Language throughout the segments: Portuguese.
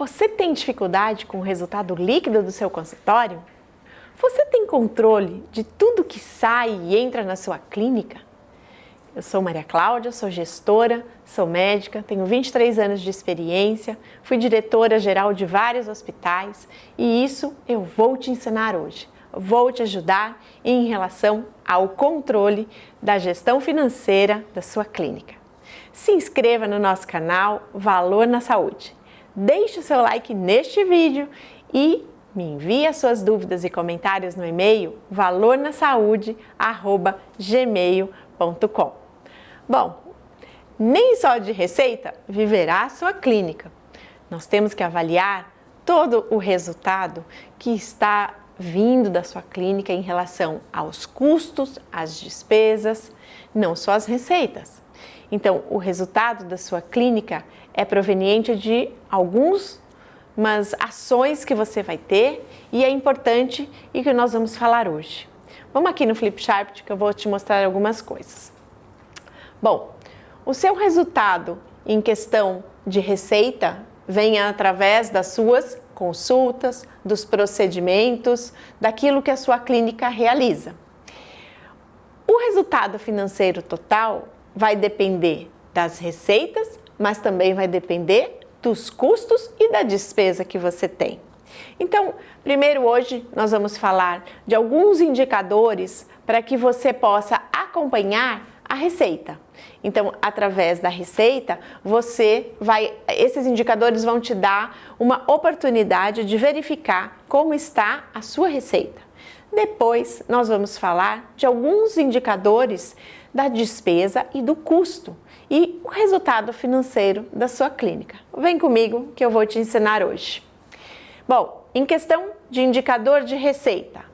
Você tem dificuldade com o resultado líquido do seu consultório? Você tem controle de tudo que sai e entra na sua clínica? Eu sou Maria Cláudia, sou gestora, sou médica, tenho 23 anos de experiência, fui diretora-geral de vários hospitais e isso eu vou te ensinar hoje. Vou te ajudar em relação ao controle da gestão financeira da sua clínica. Se inscreva no nosso canal Valor na Saúde. Deixe o seu like neste vídeo e me envie as suas dúvidas e comentários no e-mail valornasaude@gmail.com. Bom, nem só de receita viverá a sua clínica. Nós temos que avaliar todo o resultado que está vindo da sua clínica em relação aos custos, às despesas, não só as receitas. Então, o resultado da sua clínica é proveniente de algumas ações que você vai ter e é importante e que nós vamos falar hoje. Vamos aqui no Flipchart que eu vou te mostrar algumas coisas. Bom, o seu resultado em questão de receita vem através das suas consultas, dos procedimentos, daquilo que a sua clínica realiza. O resultado financeiro total vai depender das receitas, mas também vai depender dos custos e da despesa que você tem. Então, primeiro hoje nós vamos falar de alguns indicadores para que você possa acompanhar a receita. Então, através da receita, esses indicadores vão te dar uma oportunidade de verificar como está a sua receita. Depois, nós vamos falar de alguns indicadores da despesa e do custo e o resultado financeiro da sua clínica. Vem comigo que eu vou te ensinar hoje. Bom, em questão de indicador de receita,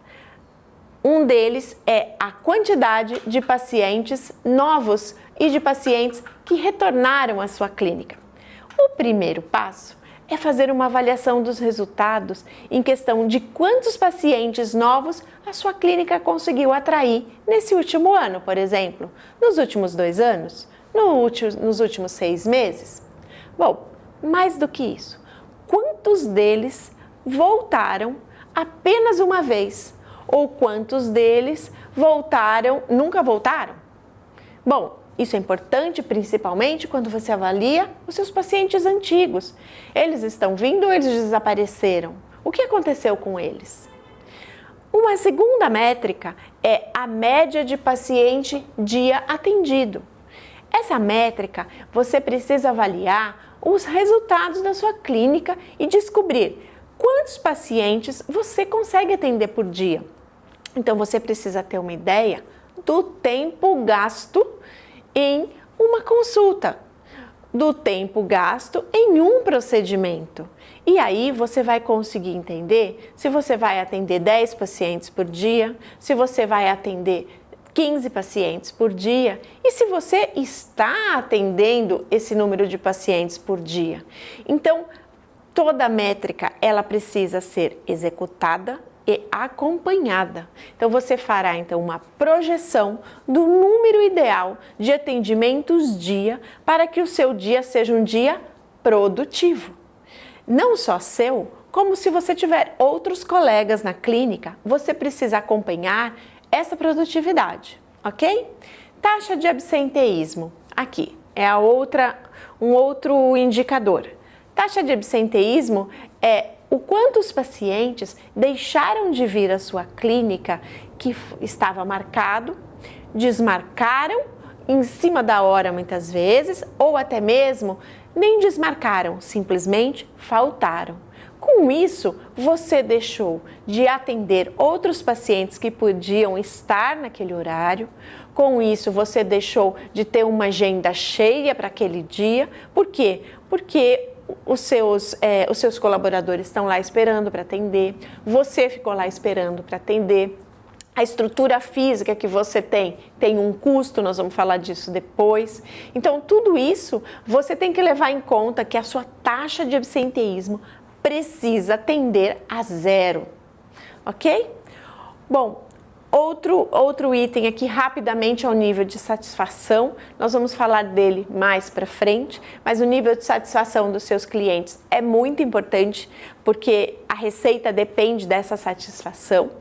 um deles é a quantidade de pacientes novos e de pacientes que retornaram à sua clínica. O primeiro passo é fazer uma avaliação dos resultados em questão de quantos pacientes novos a sua clínica conseguiu atrair nesse último ano, por exemplo, nos últimos 2 anos, nos últimos 6 meses. Bom, mais do que isso, quantos deles voltaram apenas uma vez? Ou quantos deles nunca voltaram? Bom, isso é importante principalmente quando você avalia os seus pacientes antigos. Eles estão vindo ou eles desapareceram? O que aconteceu com eles? Uma segunda métrica é a média de paciente dia atendido. Essa métrica você precisa avaliar os resultados da sua clínica e descobrir quantos pacientes você consegue atender por dia. Então, você precisa ter uma ideia do tempo gasto em uma consulta, do tempo gasto em um procedimento. E aí, você vai conseguir entender se você vai atender 10 pacientes por dia, se você vai atender 15 pacientes por dia e se você está atendendo esse número de pacientes por dia. Então, toda métrica, ela precisa ser executada e acompanhada. Então, você fará então uma projeção do número ideal de atendimentos dia para que o seu dia seja um dia produtivo. Não só seu, como se você tiver outros colegas na clínica, você precisa acompanhar essa produtividade, ok? Taxa de absenteísmo, aqui é um outro indicador. Taxa de absenteísmo é o quanto os pacientes deixaram de vir à sua clínica que estava marcado, desmarcaram em cima da hora muitas vezes, ou até mesmo nem desmarcaram, simplesmente faltaram. Com isso, você deixou de atender outros pacientes que podiam estar naquele horário. Com isso, você deixou de ter uma agenda cheia para aquele dia. Por quê? Porque os seus colaboradores estão lá esperando para atender, você ficou lá esperando para atender. A estrutura física que você tem um custo, nós vamos falar disso depois. Então, tudo isso você tem que levar em conta que a sua taxa de absenteísmo precisa tender a 0, ok? Bom, Outro item aqui rapidamente é o nível de satisfação. Nós vamos falar dele mais para frente, mas o nível de satisfação dos seus clientes é muito importante porque a receita depende dessa satisfação.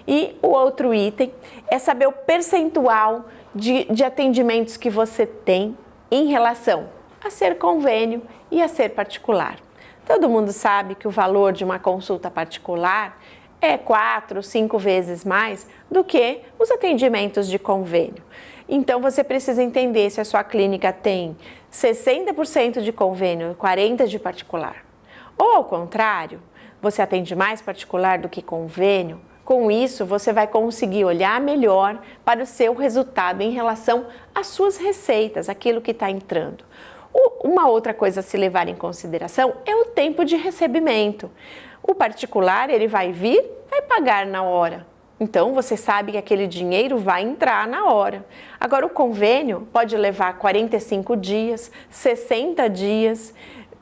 E o outro item é saber o percentual de atendimentos que você tem em relação a ser convênio e a ser particular. Todo mundo sabe que o valor de uma consulta particular é 4 ou 5 vezes mais do que os atendimentos de convênio. Então, você precisa entender se a sua clínica tem 60% de convênio e 40% de particular. Ou, ao contrário, você atende mais particular do que convênio. Com isso, você vai conseguir olhar melhor para o seu resultado em relação às suas receitas, aquilo que está entrando. Uma outra coisa a se levar em consideração é o tempo de recebimento. O particular, ele vai vir, vai pagar na hora. Então, você sabe que aquele dinheiro vai entrar na hora. Agora, o convênio pode levar 45 dias, 60 dias,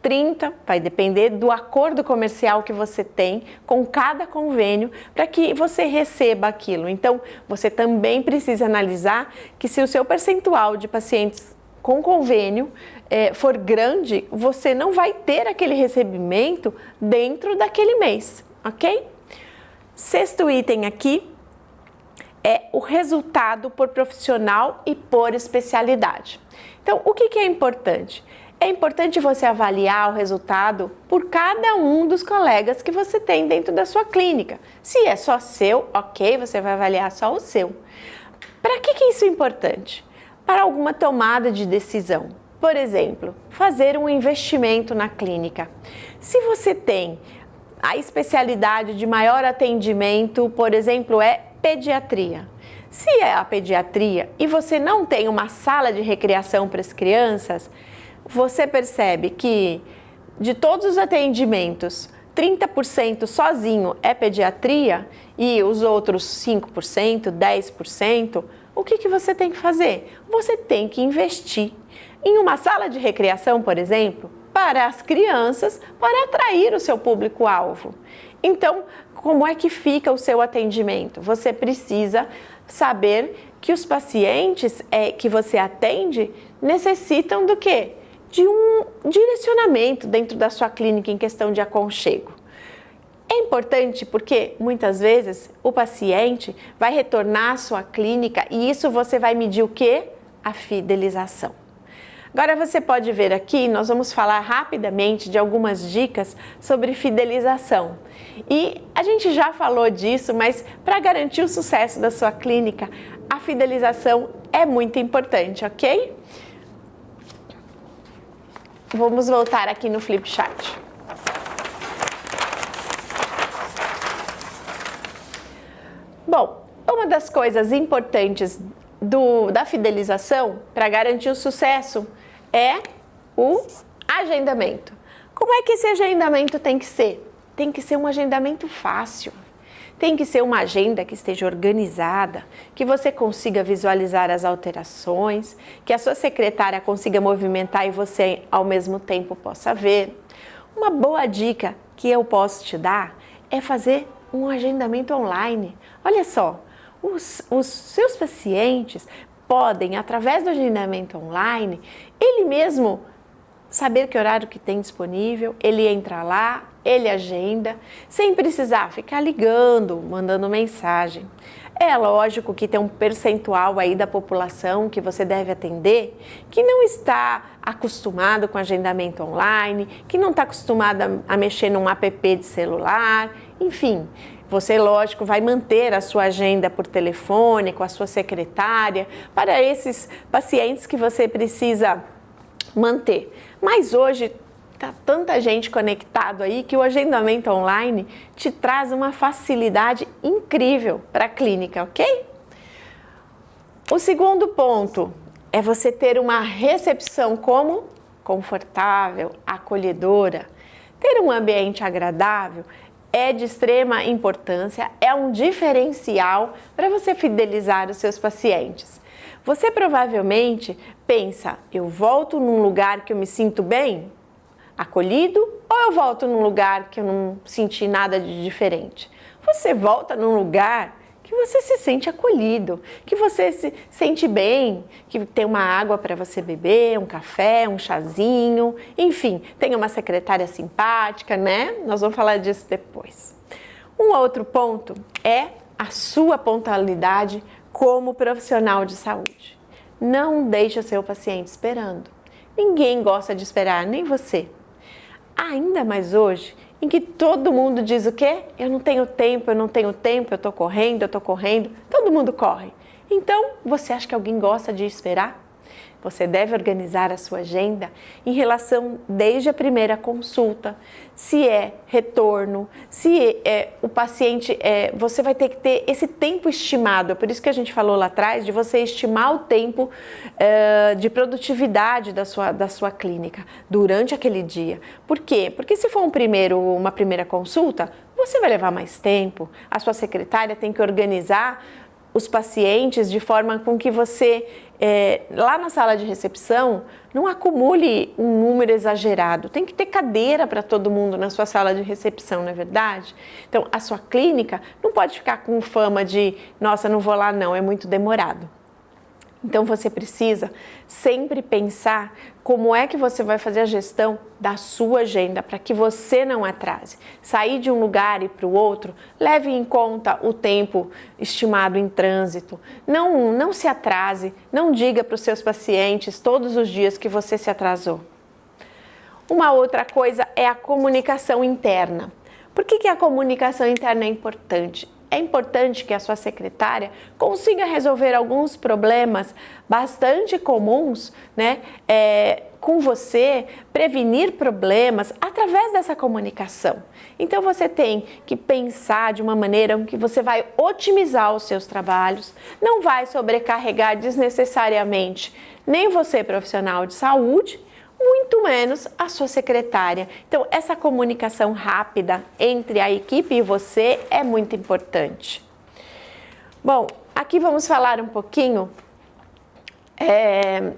30, vai depender do acordo comercial que você tem com cada convênio para que você receba aquilo. Então, você também precisa analisar que se o seu percentual de pacientes com convênio for grande, você não vai ter aquele recebimento dentro daquele mês, ok? Sexto item aqui é o resultado por profissional e por especialidade. Então, o que é importante? É importante você avaliar o resultado por cada um dos colegas que você tem dentro da sua clínica. Se é só seu, ok, você vai avaliar só o seu. Para que isso é importante? Para alguma tomada de decisão. Por exemplo, fazer um investimento na clínica. Se você tem a especialidade de maior atendimento, por exemplo, é pediatria. Se é a pediatria e você não tem uma sala de recreação para as crianças, você percebe que de todos os atendimentos, 30% sozinho é pediatria e os outros 5%, 10%, o que você tem que fazer? Você tem que investir em uma sala de recreação, por exemplo, para as crianças, para atrair o seu público-alvo. Então, como é que fica o seu atendimento? Você precisa saber que os pacientes que você atende necessitam do quê? De um direcionamento dentro da sua clínica em questão de aconchego. É importante porque muitas vezes o paciente vai retornar à sua clínica e isso você vai medir o quê? A fidelização. Agora você pode ver aqui, nós vamos falar rapidamente de algumas dicas sobre fidelização. E a gente já falou disso, mas para garantir o sucesso da sua clínica, a fidelização é muito importante, ok? Vamos voltar aqui no Flipchart. Bom, uma das coisas importantes da fidelização para garantir o sucesso é o agendamento. Como é que esse agendamento tem que ser? Tem que ser um agendamento fácil. Tem que ser uma agenda que esteja organizada, que você consiga visualizar as alterações, que a sua secretária consiga movimentar e você ao mesmo tempo possa ver. Uma boa dica que eu posso te dar é fazer um agendamento online. Olha só, os seus pacientes podem, através do agendamento online, ele mesmo saber que horário que tem disponível, ele entra lá, ele agenda, sem precisar ficar ligando, mandando mensagem. É lógico que tem um percentual aí da população que você deve atender que não está acostumado com agendamento online, que não está acostumado a mexer num app de celular, enfim. Você, lógico, vai manter a sua agenda por telefone, com a sua secretária, para esses pacientes que você precisa manter. Mas hoje está tanta gente conectado aí que o agendamento online te traz uma facilidade incrível para a clínica, ok? O segundo ponto é você ter uma recepção como confortável, acolhedora. Ter um ambiente agradável é de extrema importância, é um diferencial para você fidelizar os seus pacientes. Você provavelmente pensa, eu volto num lugar que eu me sinto bem, acolhido, ou eu volto num lugar que eu não senti nada de diferente? Você volta num lugar que você se sente acolhido, que você se sente bem, que tem uma água para você beber, um café, um chazinho, enfim, tem uma secretária simpática, né? Nós vamos falar disso depois. Um outro ponto é a sua pontualidade como profissional de saúde. Não deixe o seu paciente esperando. Ninguém gosta de esperar, nem você. Ainda mais hoje, em que todo mundo diz o quê? Eu não tenho tempo, eu tô correndo, todo mundo corre. Então, você acha que alguém gosta de esperar? Você deve organizar a sua agenda em relação desde a primeira consulta, se é retorno, se é o paciente, você vai ter que ter esse tempo estimado. É por isso que a gente falou lá atrás de você estimar o tempo de produtividade da sua clínica durante aquele dia. Por quê? Porque se for uma primeira consulta, você vai levar mais tempo. A sua secretária tem que organizar os pacientes de forma com que você, lá na sala de recepção, não acumule um número exagerado. Tem que ter cadeira para todo mundo na sua sala de recepção, não é verdade? Então, a sua clínica não pode ficar com fama de, nossa, não vou lá não, é muito demorado. Então, você precisa sempre pensar como é que você vai fazer a gestão da sua agenda para que você não atrase. Sair de um lugar e ir para o outro, leve em conta o tempo estimado em trânsito. Não se atrase, não diga para os seus pacientes todos os dias que você se atrasou. Uma outra coisa é a comunicação interna. Por que a comunicação interna é importante? É importante que a sua secretária consiga resolver alguns problemas bastante comuns, né, com você, prevenir problemas através dessa comunicação. Então, você tem que pensar de uma maneira em que você vai otimizar os seus trabalhos, não vai sobrecarregar desnecessariamente nem você, profissional de saúde, muito menos a sua secretária. Então, essa comunicação rápida entre a equipe e você é muito importante. Bom, aqui vamos falar um pouquinho. É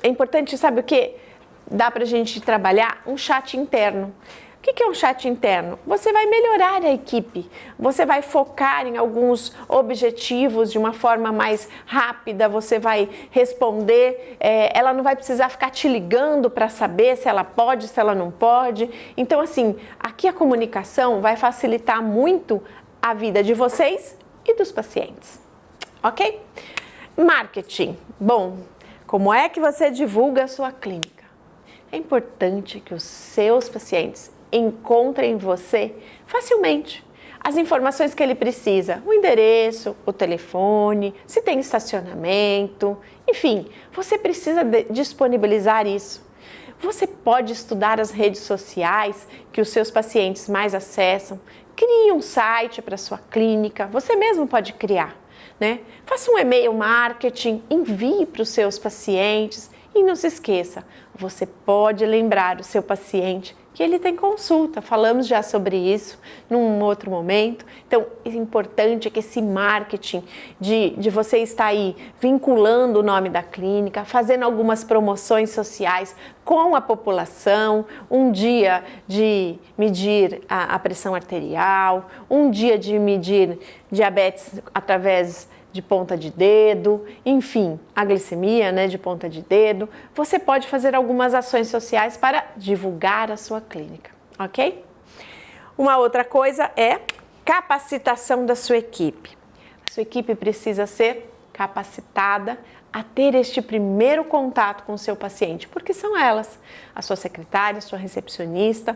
importante, sabe o que? Dá pra gente trabalhar um chat interno. O que é um chat interno? Você vai melhorar a equipe, você vai focar em alguns objetivos de uma forma mais rápida, você vai responder, ela não vai precisar ficar te ligando para saber se ela pode, se ela não pode. Então, assim, aqui a comunicação vai facilitar muito a vida de vocês e dos pacientes, ok? Marketing. Bom, como é que você divulga a sua clínica? É importante que os seus pacientes encontrem você facilmente. As informações que ele precisa, o endereço, o telefone, se tem estacionamento, enfim, você precisa disponibilizar isso. Você pode estudar as redes sociais que os seus pacientes mais acessam, crie um site para a sua clínica, você mesmo pode criar, né? Faça um e-mail marketing, envie para os seus pacientes e não se esqueça, você pode lembrar o seu paciente que ele tem consulta, falamos já sobre isso num outro momento. Então, é importante que esse marketing de você estar aí vinculando o nome da clínica, fazendo algumas promoções sociais com a população, um dia de medir a pressão arterial, um dia de medir diabetes através de ponta de dedo, enfim, a glicemia, né, de ponta de dedo. Você pode fazer algumas ações sociais para divulgar a sua clínica, ok? Uma outra coisa é capacitação da sua equipe. A sua equipe precisa ser capacitada a ter este primeiro contato com o seu paciente, porque são elas, a sua secretária, a sua recepcionista,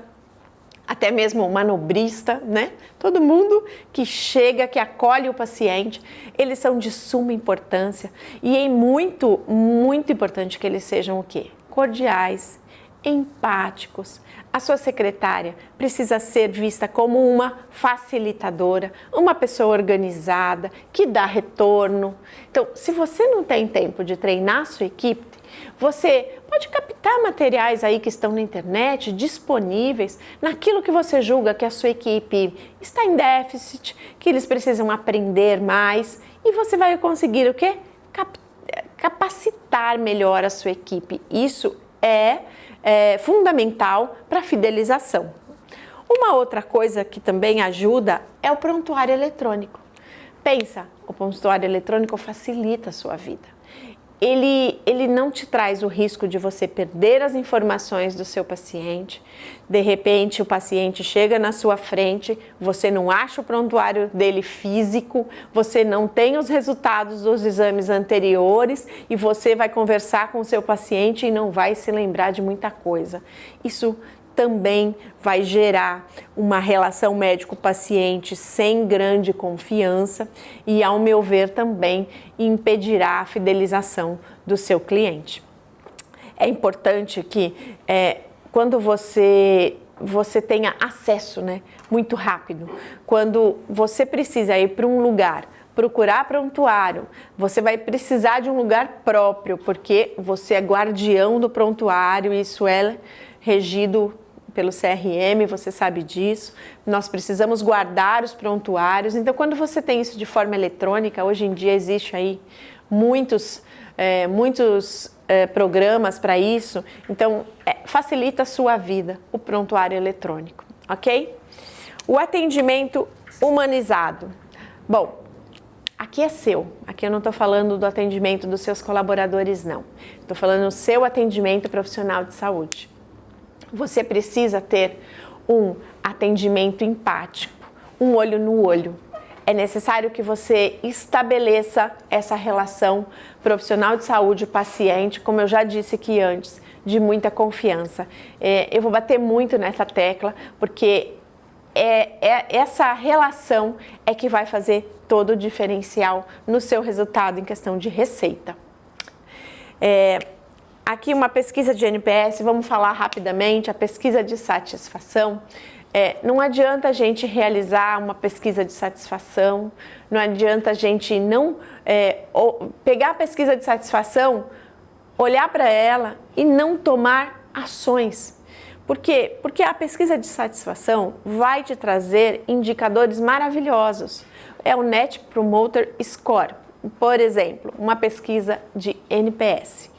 até mesmo o manobrista, né? Todo mundo que chega, que acolhe o paciente, eles são de suma importância e é muito, muito importante que eles sejam o quê? Cordiais, empáticos. A sua secretária precisa ser vista como uma facilitadora, uma pessoa organizada, que dá retorno. Então, se você não tem tempo de treinar a sua equipe, você pode captar materiais aí que estão na internet, disponíveis, naquilo que você julga que a sua equipe está em déficit, que eles precisam aprender mais, e você vai conseguir o quê? Capacitar melhor a sua equipe. Isso é fundamental para a fidelização. Uma outra coisa que também ajuda é o prontuário eletrônico. Pensa, o prontuário eletrônico facilita a sua vida. Ele não te traz o risco de você perder as informações do seu paciente. De repente, o paciente chega na sua frente, você não acha o prontuário dele físico, você não tem os resultados dos exames anteriores e você vai conversar com o seu paciente e não vai se lembrar de muita coisa. Isso também vai gerar uma relação médico-paciente sem grande confiança e, ao meu ver, também impedirá a fidelização do seu cliente. É importante que quando você tenha acesso, né, muito rápido, quando você precisa ir para um lugar, procurar prontuário, você vai precisar de um lugar próprio, porque você é guardião do prontuário, isso é regido pelo CRM, você sabe disso. Nós precisamos guardar os prontuários. Então, quando você tem isso de forma eletrônica, hoje em dia existe aí muitos programas para isso. Então, facilita a sua vida, o prontuário eletrônico, ok? O atendimento humanizado. Bom, aqui é seu. Aqui eu não estou falando do atendimento dos seus colaboradores, não. Estou falando do seu atendimento profissional de saúde. Você precisa ter um atendimento empático, um olho no olho. É necessário que você estabeleça essa relação profissional de saúde-paciente, como eu já disse aqui antes, de muita confiança. Eu vou bater muito nessa tecla, porque essa relação é que vai fazer todo o diferencial no seu resultado em questão de receita. Aqui uma pesquisa de NPS, vamos falar rapidamente, a pesquisa de satisfação. Não adianta a gente realizar uma pesquisa de satisfação, não adianta a gente não pegar a pesquisa de satisfação, olhar para ela e não tomar ações. Por quê? Porque a pesquisa de satisfação vai te trazer indicadores maravilhosos. É o Net Promoter Score, por exemplo, uma pesquisa de NPS.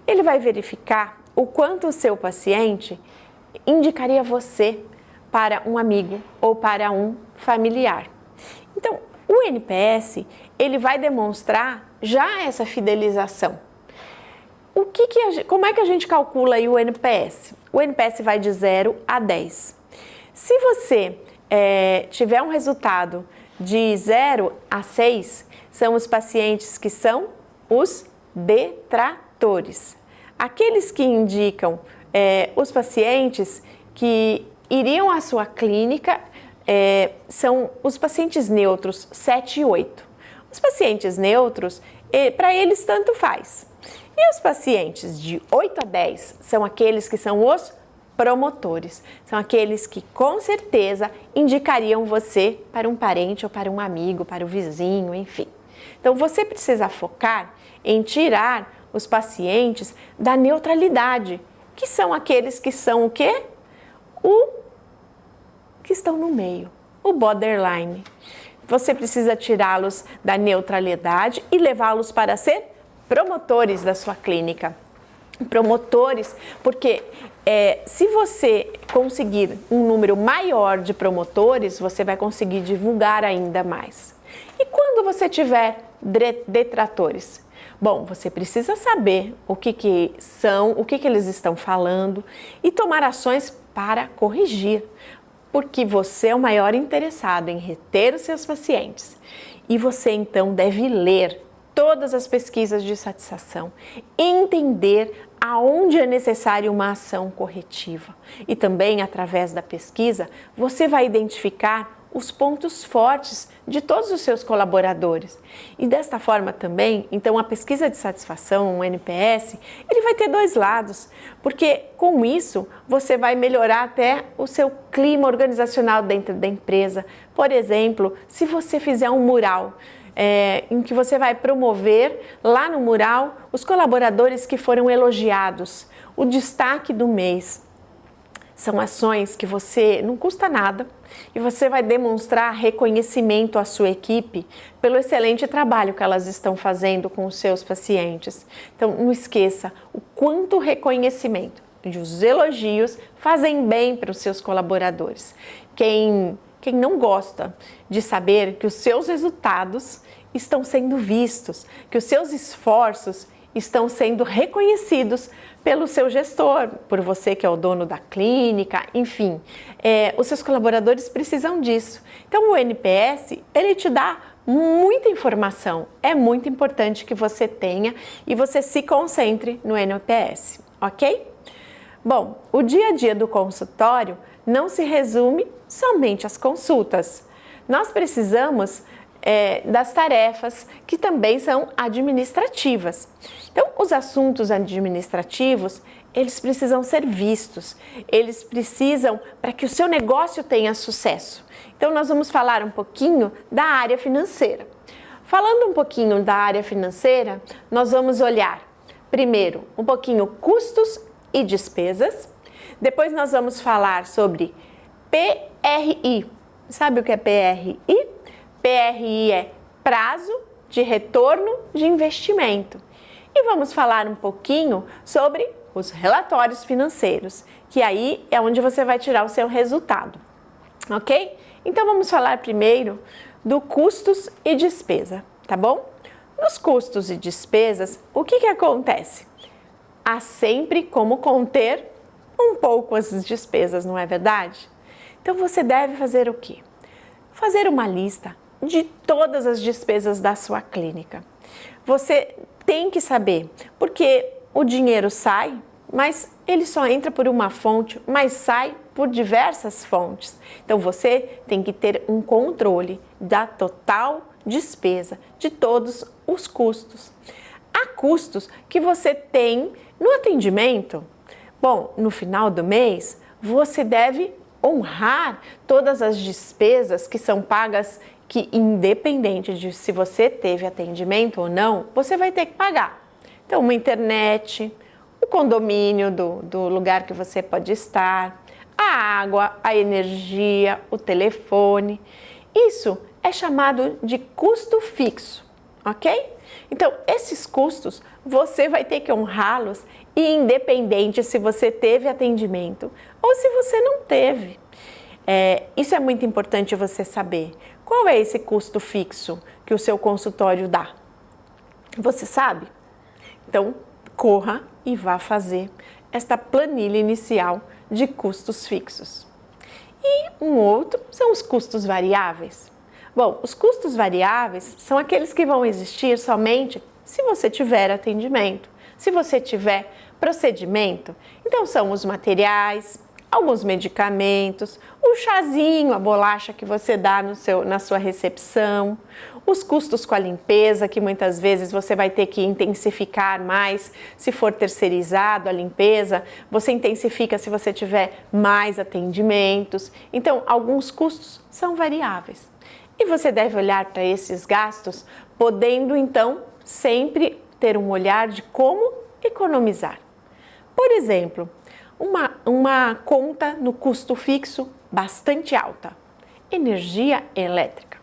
Ele vai verificar o quanto o seu paciente indicaria você para um amigo ou para um familiar. Então, o NPS, ele vai demonstrar já essa fidelização. Como é que a gente calcula aí o NPS? O NPS vai de 0 a 10. Se você tiver um resultado de 0 a 6, são os pacientes que são os detratores. Aqueles que indicam os pacientes que iriam à sua clínica são os pacientes neutros, 7 e 8. Os pacientes neutros, para eles tanto faz. E os pacientes de 8 a 10 são aqueles que são os promotores. São aqueles que com certeza indicariam você para um parente ou para um amigo, para o vizinho, enfim. Então você precisa focar em tirar os pacientes da neutralidade, que são aqueles que são o quê? Que estão no meio, o borderline. Você precisa tirá-los da neutralidade e levá-los para ser promotores da sua clínica. Promotores, porque se você conseguir um número maior de promotores, você vai conseguir divulgar ainda mais. E quando você tiver detratores? Bom, você precisa saber o que são, o que eles estão falando e tomar ações para corrigir, porque você é o maior interessado em reter os seus pacientes. E você então deve ler todas as pesquisas de satisfação, entender aonde é necessária uma ação corretiva. E também, através da pesquisa, você vai identificar os pontos fortes de todos os seus colaboradores. E desta forma também, então a pesquisa de satisfação, o NPS, ele vai ter dois lados, porque com isso você vai melhorar até o seu clima organizacional dentro da empresa. Por exemplo, se você fizer um mural, em que você vai promover lá no mural os colaboradores que foram elogiados, o destaque do mês. São ações que você não custa nada e você vai demonstrar reconhecimento à sua equipe pelo excelente trabalho que elas estão fazendo com os seus pacientes. Então, não esqueça o quanto o reconhecimento e os elogios fazem bem para os seus colaboradores. Quem Quem não gosta de saber que os seus resultados estão sendo vistos, que os seus esforços estão sendo reconhecidos pelo seu gestor, por você que é o dono da clínica, enfim, os seus colaboradores precisam disso. Então o NPS, ele te dá muita informação, é muito importante que você tenha e você se concentre no NPS, ok? Bom, o dia a dia do consultório não se resume somente às consultas. Nós precisamos das tarefas que também são administrativas. Então, os assuntos administrativos, eles precisam ser vistos, eles precisam para que o seu negócio tenha sucesso. Então, nós vamos falar um pouquinho da área financeira. Falando um pouquinho da área financeira, nós vamos olhar, primeiro, um pouquinho custos e despesas. Depois nós vamos falar sobre PRI. Sabe o que é PRI? PRI é prazo de retorno de investimento. E vamos falar um pouquinho sobre os relatórios financeiros, que aí é onde você vai tirar o seu resultado, ok? Então vamos falar primeiro do custos e despesa, tá bom? Nos custos e despesas, o que acontece? Há sempre como conter um pouco as despesas, não é verdade? Então você deve fazer o quê? Fazer uma lista de todas as despesas da sua clínica. Você tem que saber, porque o dinheiro sai, mas ele só entra por uma fonte, mas sai por diversas fontes. Então você tem que ter um controle da total despesa, de todos os custos. Há custos que você tem no atendimento. Bom, no final do mês, você deve honrar todas as despesas que são pagas, que independente de se você teve atendimento ou não, você vai ter que pagar. Então, uma internet, o condomínio do lugar que você pode estar, a água, a energia, o telefone. Isso é chamado de custo fixo, ok? Então, esses custos, você vai ter que honrá-los, independente se você teve atendimento ou se você não teve. Isso é muito importante você saber. Qual é esse custo fixo que o seu consultório dá? Você sabe? Então, corra e vá fazer esta planilha inicial de custos fixos. E um outro são os custos variáveis. Bom, os custos variáveis são aqueles que vão existir somente se você tiver atendimento, se você tiver procedimento. Então, são os materiais, alguns medicamentos, o chazinho, a bolacha que você dá na sua recepção, os custos com a limpeza, que muitas vezes você vai ter que intensificar mais se for terceirizado a limpeza, você intensifica se você tiver mais atendimentos. Então, alguns custos são variáveis. E você deve olhar para esses gastos, podendo então sempre ter um olhar de como economizar. Por exemplo, uma conta no custo fixo bastante alta, energia elétrica.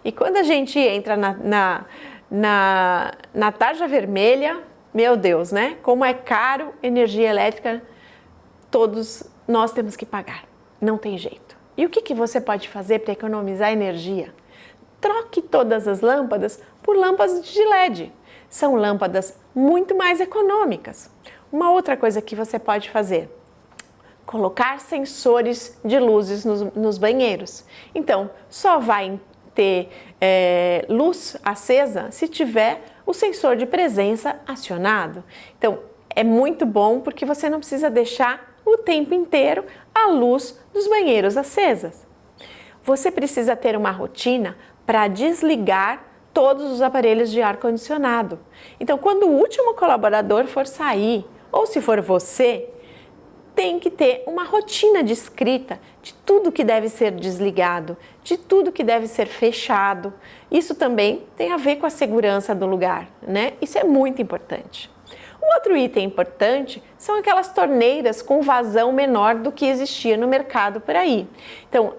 E quando a gente entra na tarja vermelha, meu Deus, né? Como é caro energia elétrica, todos nós temos que pagar, não tem jeito. E o que você pode fazer para economizar energia? Troque todas as lâmpadas por lâmpadas de LED. São lâmpadas muito mais econômicas. Uma outra coisa que você pode fazer: colocar sensores de luzes nos banheiros. Então, só vai ter luz acesa se tiver o sensor de presença acionado. Então, é muito bom porque você não precisa deixar o tempo inteiro a luz dos banheiros acesas. Você precisa ter uma rotina para desligar todos os aparelhos de ar-condicionado. Então, quando o último colaborador for sair, ou se for você, tem que ter uma rotina de escrita de tudo que deve ser desligado, de tudo que deve ser fechado. Isso também tem a ver com a segurança do lugar, né? Isso é muito importante. Um outro item importante são aquelas torneiras com vazão menor do que existia no mercado por aí. Então,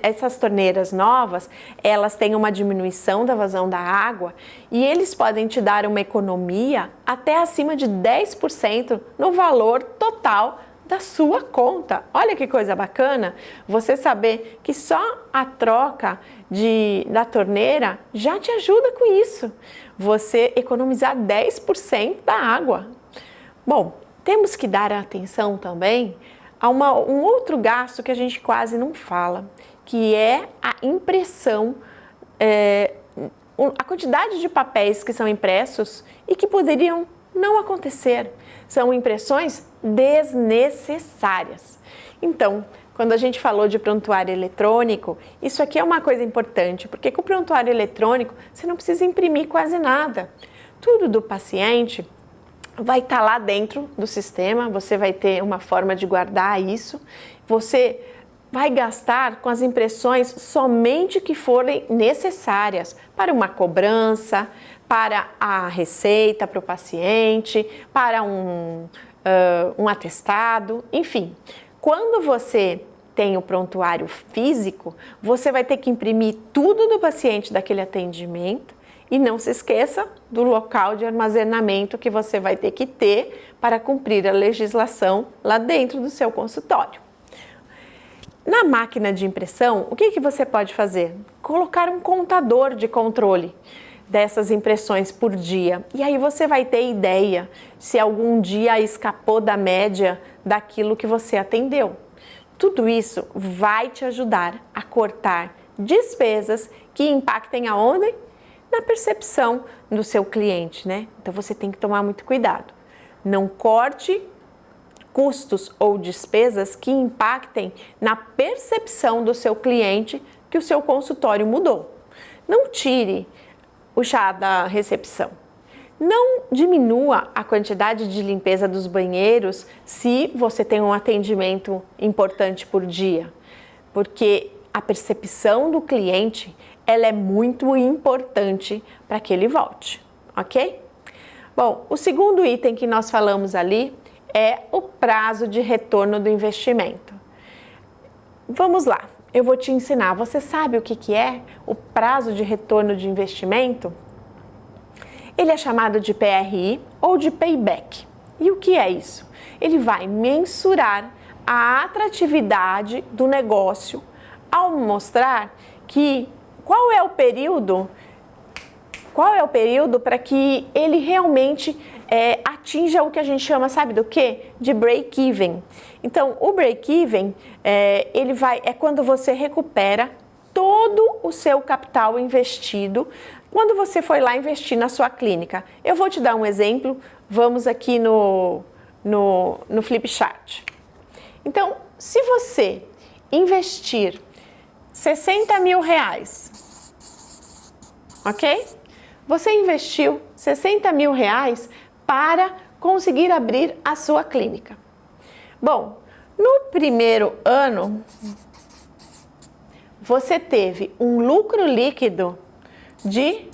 essas torneiras novas, elas têm uma diminuição da vazão da água e eles podem te dar uma economia até acima de 10% no valor total da sua conta. Olha que coisa bacana você saber que só a troca da torneira já te ajuda com isso. Você economizar 10% da água. Bom, temos que dar atenção também a um outro gasto que a gente quase não fala, que é a impressão, a quantidade de papéis que são impressos e que poderiam não acontecer. São impressões desnecessárias. Então, quando a gente falou de prontuário eletrônico, isso aqui é uma coisa importante, porque com o prontuário eletrônico você não precisa imprimir quase nada. Tudo do paciente vai estar lá dentro do sistema, você vai ter uma forma de guardar isso, você vai gastar com as impressões somente que forem necessárias para uma cobrança, para a receita para o paciente, para um atestado, enfim. Quando você tem o prontuário físico, você vai ter que imprimir tudo do paciente daquele atendimento e não se esqueça do local de armazenamento que você vai ter que ter para cumprir a legislação lá dentro do seu consultório. Na máquina de impressão, o que você pode fazer? Colocar um contador de controle dessas impressões por dia. E aí você vai ter ideia se algum dia escapou da média daquilo que você atendeu. Tudo isso vai te ajudar a cortar despesas que impactem aonde? Na percepção do seu cliente, né? Então você tem que tomar muito cuidado. Não corte custos ou despesas que impactem na percepção do seu cliente que o seu consultório mudou. Não tire o chá da recepção. Não diminua a quantidade de limpeza dos banheiros se você tem um atendimento importante por dia, porque a percepção do cliente ela é muito importante para que ele volte, ok? Bom, o segundo item que nós falamos ali é o prazo de retorno do investimento. Vamos lá, eu vou te ensinar. Você sabe o que é o prazo de retorno de investimento? Ele é chamado de PRI ou de payback. E o que é isso? Ele vai mensurar a atratividade do negócio ao mostrar que qual é o período para que ele realmente atinja o que a gente chama, sabe do quê? De break-even. Então, o break-even é quando você recupera todo o seu capital investido quando você foi lá investir na sua clínica. Eu vou te dar um exemplo, vamos aqui no Flipchart. Então, se você investir 60 mil reais, ok? Você investiu 60 mil reais para conseguir abrir a sua clínica. Bom, no primeiro ano, você teve um lucro líquido de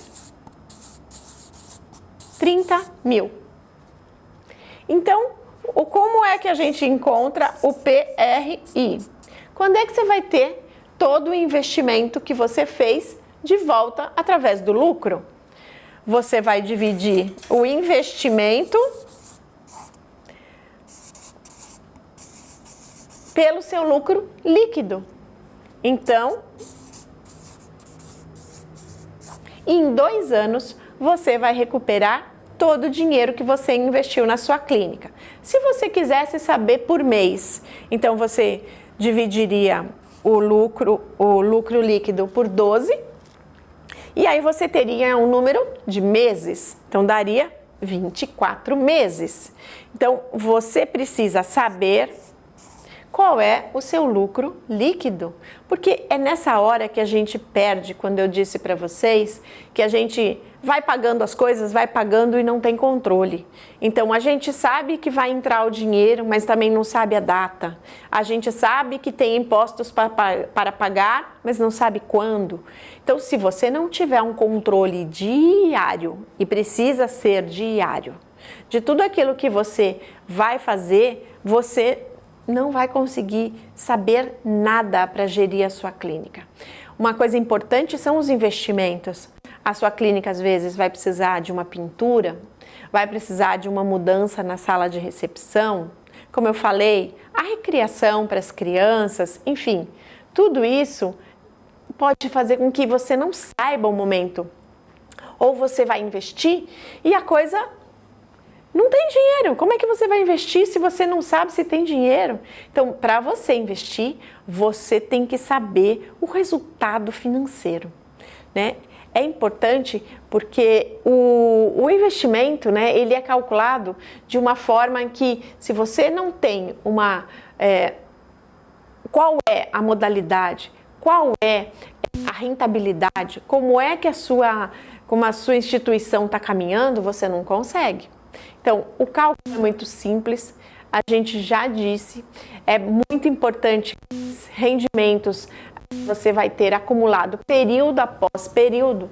30 mil. Então, como é que a gente encontra o PRI? Quando é que você vai ter todo o investimento que você fez de volta através do lucro? Você vai dividir o investimento pelo seu lucro líquido. Então, em 2 anos, você vai recuperar todo o dinheiro que você investiu na sua clínica. Se você quisesse saber por mês, então você dividiria o lucro líquido por 12, e aí você teria um número de meses, então daria 24 meses. Então, você precisa saber qual é o seu lucro líquido, porque é nessa hora que a gente perde, quando eu disse para vocês que a gente vai pagando as coisas, vai pagando e não tem controle. Então, a gente sabe que vai entrar o dinheiro, mas também não sabe a data. A gente sabe que tem impostos para pagar, mas não sabe quando. Então, se você não tiver um controle diário, e precisa ser diário, de tudo aquilo que você vai fazer, você não vai conseguir saber nada para gerir a sua clínica. Uma coisa importante são os investimentos. A sua clínica, às vezes, vai precisar de uma pintura, vai precisar de uma mudança na sala de recepção, como eu falei, a recriação para as crianças, enfim, tudo isso pode fazer com que você não saiba o momento. Ou você vai investir e a coisa não tem dinheiro. Como é que você vai investir se você não sabe se tem dinheiro? Então, para você investir, você tem que saber o resultado financeiro, né? É importante porque o investimento, né, ele é calculado de uma forma em que, se você não tem uma... qual é a modalidade, qual é a rentabilidade, como é que como a sua instituição está caminhando, você não consegue. Então, o cálculo é muito simples, a gente já disse, é muito importante que os rendimentos você vai ter acumulado período após período,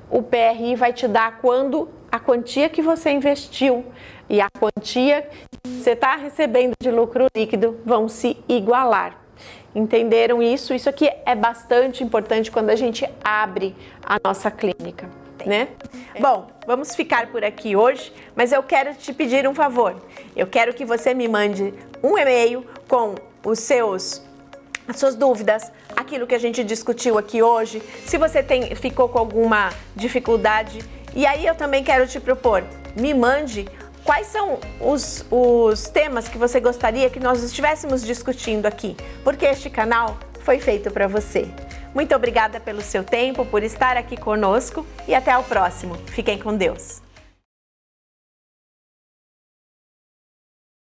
o PRI vai te dar quando a quantia que você investiu e a quantia que você está recebendo de lucro líquido vão se igualar. Entenderam isso? Isso aqui é bastante importante quando a gente abre a nossa clínica, né? Bom, vamos ficar por aqui hoje, mas eu quero te pedir um favor. Eu quero que você me mande um e-mail com as suas dúvidas, aquilo que a gente discutiu aqui hoje, se você ficou com alguma dificuldade. E aí eu também quero te propor, me mande quais são os temas que você gostaria que nós estivéssemos discutindo aqui, porque este canal foi feito para você. Muito obrigada pelo seu tempo, por estar aqui conosco e até o próximo. Fiquem com Deus.